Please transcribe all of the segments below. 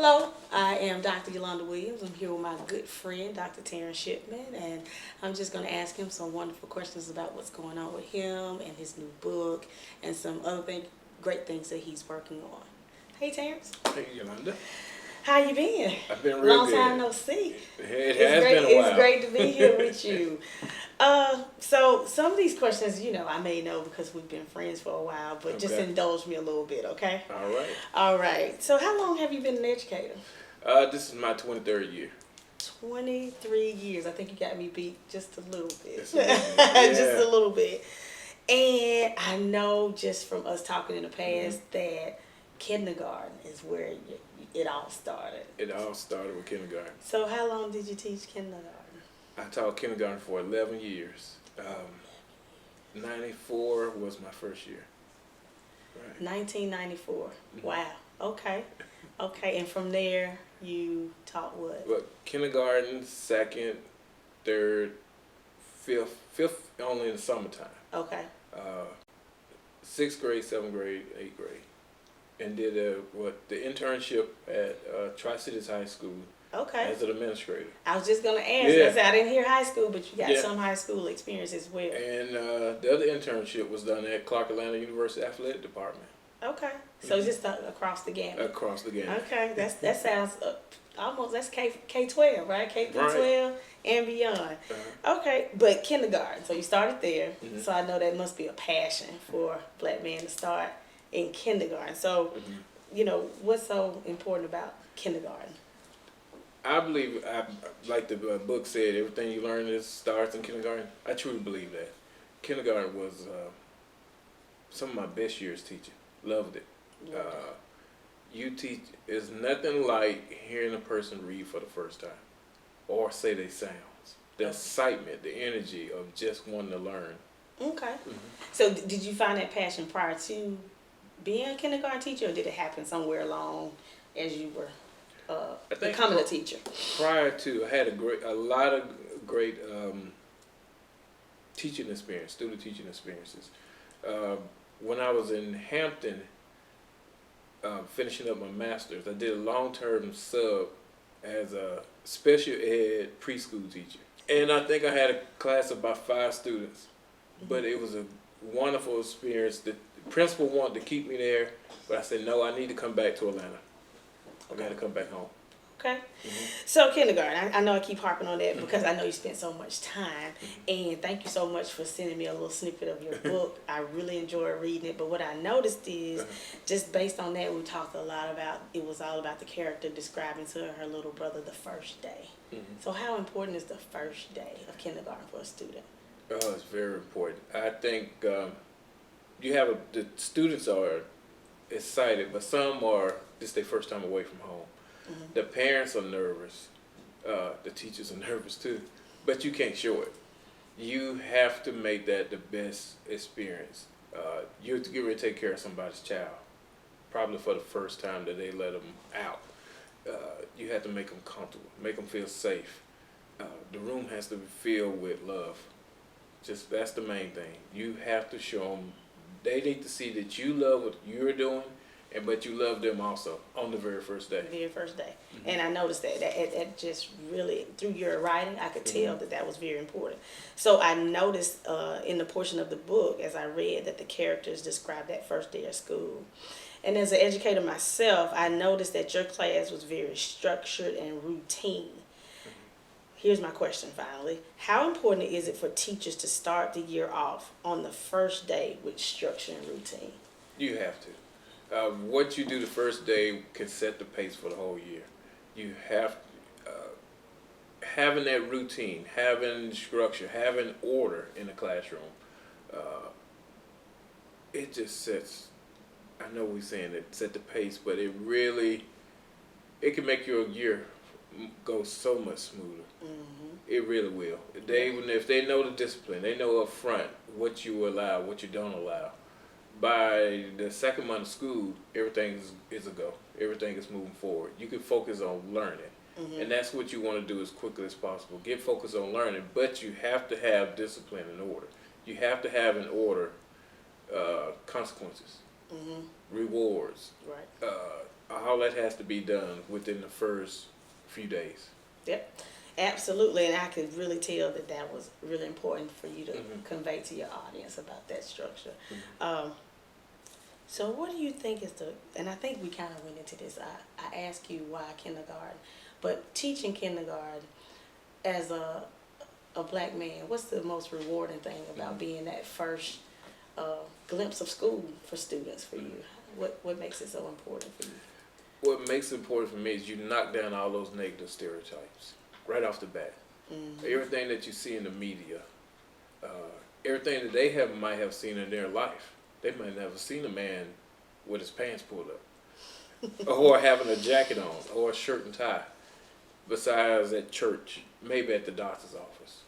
Hello, I am Dr. Yolanda Williams. I'm here with my good friend, Dr. Terrence Shipman, and I'm just going to ask him some wonderful questions about what's going on with him and his new book and some other great things that he's working on. Hey, Terrence. Hey, Yolanda. How you been? I've been real Long good. time no see. It has been a while. It's great to be here with you. So some of these questions, I may know because we've been friends for a while, but just Okay. indulge me a little bit, okay? All right. All right. So how long have you been an educator? This is my 23rd year. 23 years. I think you got me beat just a little bit. Just a little bit. Just Yeah. a little bit. And I know just from us talking in the past that kindergarten is where it all started. It all started with kindergarten. So how long did you teach kindergarten? I taught kindergarten for 11 years. 94 was my first year. Right. 1994. Mhm. Wow. Okay. Okay. And from there, you taught what? But kindergarten, second, third, fifth only in the summertime. Okay. Sixth grade, seventh grade, eighth grade, and did the internship at Tri-Cities High School Okay. as an administrator. I was just gonna ask. Yeah. I said I didn't hear high school, but you got Yeah. some high school experience as well. And the other internship was done at Clark Atlanta University Athletic Department Okay. So Mhm. just across the gamut. across the game. Okay, that sounds almost that's K-12, right? K through Right. 12 and beyond. Okay, but kindergarten. So you started there. Mhm. So I know that must be a passion for black men to start in kindergarten. So what's so important about kindergarten? I believe, like the book said, everything you learn starts in kindergarten. I truly believe that. Kindergarten was some of my best years teaching. Loved it. You teach is nothing like hearing a person read for the first time or say their sounds. The excitement, the energy of just wanting to learn. Okay. Mhm. So did you find that passion prior to being a kindergarten teacher, or did it happen somewhere along as you were I think becoming a teacher? prior to, I had a lot of great teaching experience, student teaching experiences. When I was in Hampton, finishing up my master's, I did a long-term sub as a special ed preschool teacher. And I think I had a class of about 5 students, but it was a wonderful experience. The principal wanted to keep me there, but I said, no, I need to come back to Atlanta. I got to come back home. Okay. Mhm. So kindergarten, I know I keep harping on that because I know you spent so much time, and thank you so much for sending me a little snippet of your book. I really enjoyed reading it, but what I noticed is, just based on that, we talked a lot about, it was all about the character describing to her little brother the first day. So how important is the first day of kindergarten for a student? Oh, it's very important. I think you have the students are excited, but some are this their first time away from home. The parents are nervous. The teachers are nervous too, but you can't show it. You have to make that the best experience. You have to get ready to take care of somebody's child, probably for the first time that they let them out. You have to make them comfortable, make them feel safe. The room has to be filled with love. Just that's the main thing. You have to show them. They need to see that you love what you're doing, but you love them also on the very first day. The very first day. And I noticed that just really, through your writing, I could tell that was very important. So I noticed in the portion of the book, as I read, that the characters described that first day of school. And as an educator myself, I noticed that your class was very structured and routine. Here's my question finally. How important is it for teachers to start the year off on the first day with structure and routine? You have to. What you do the first day can set the pace for the whole year. You have having that routine, having structure, having order in the classroom. It just sets. I know we're saying it set the pace, but it can make your year go so much smoother. It really will. If they know the discipline, they know up front what you allow, what you don't allow. By the second month of school, everything is a go. Everything is moving forward. You can focus on learning. And that's what you want to do as quickly as possible. Get focused on learning, but you have to have discipline and order. You have to have in order consequences, rewards, Right. all that has to be done within the first few days. Yep, absolutely, and I could really tell that that was really important for you to convey to your audience about that structure. So what do you think is and I think we kind of went into this, I asked you why kindergarten, but teaching kindergarten as a black man, what's the most rewarding thing about being that first glimpse of school for students for you? What makes it so important for you? What makes it important for me is you knock down all those negative stereotypes right off the bat. Everything that you see in the media, everything that they might have seen in their life. They might never seen a man with his pants pulled up, or having a jacket on, or a shirt and tie. Besides at church, maybe at the doctor's office.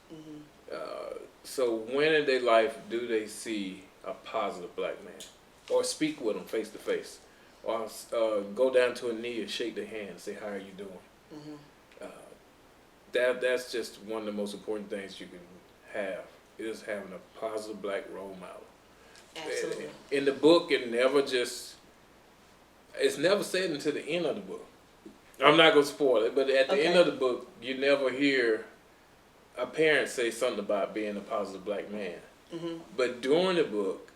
So when in their life do they see a positive black man, or speak with them face to face, or go down to a knee and shake their hand and say, "How are you doing?" That's just one of the most important things you can have, is having a positive black role model. Absolutely. In the book, it's never said until the end of the book. I'm not going to spoil it, but at the end of the book, you never hear a parent say something about being a positive black man. But during the book,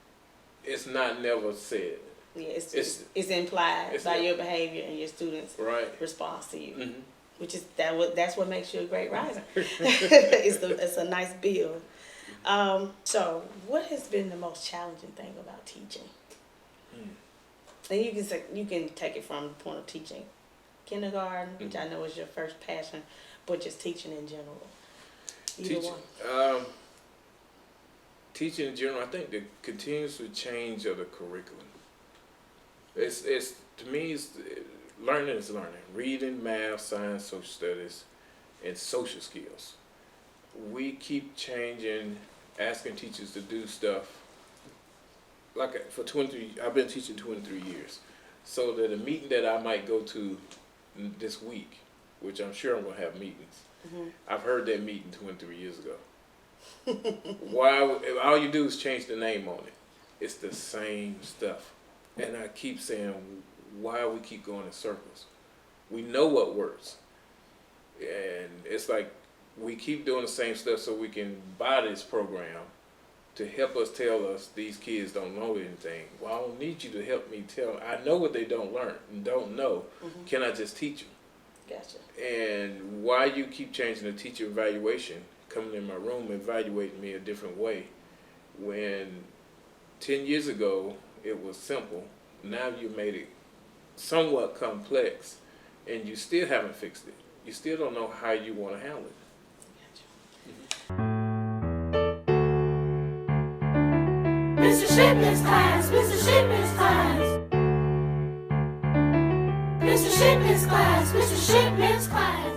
it's not never said. Yeah, it's implied by your behavior and your students' response to you, which is that's what makes you a great writer. It's a nice build. So, what has been the most challenging thing about teaching? And you can take it from the point of teaching kindergarten, which I know is your first passion, but just teaching in general. Teaching in general, I think the continuous change of the curriculum. It's to me, learning is learning. Reading, math, science, social studies, and social skills. We keep changing, asking teachers to do stuff. Like for 23, I've been teaching 23 years. So that a meeting that I might go to this week, which I'm sure I'm going to have meetings, I've heard that meeting 23 years ago. Why? All you do is change the name on it. It's the same stuff. And I keep saying, why we keep going in circles? We know what works. And it's like, we keep doing the same stuff so we can buy this program to help us tell us these kids don't know anything. Well, I don't need you to help me tell. I know what they don't learn and don't know. Can I just teach them? Gotcha. And why you keep changing the teacher evaluation, coming in my room, evaluating me a different way, when 10 years ago it was simple. Now you made it somewhat complex, and you still haven't fixed it. You still don't know how you want to handle it. Mr. Shipman's class, Mr. Shipman's class. Mr. Shipman's class, Mr. Shipman's class.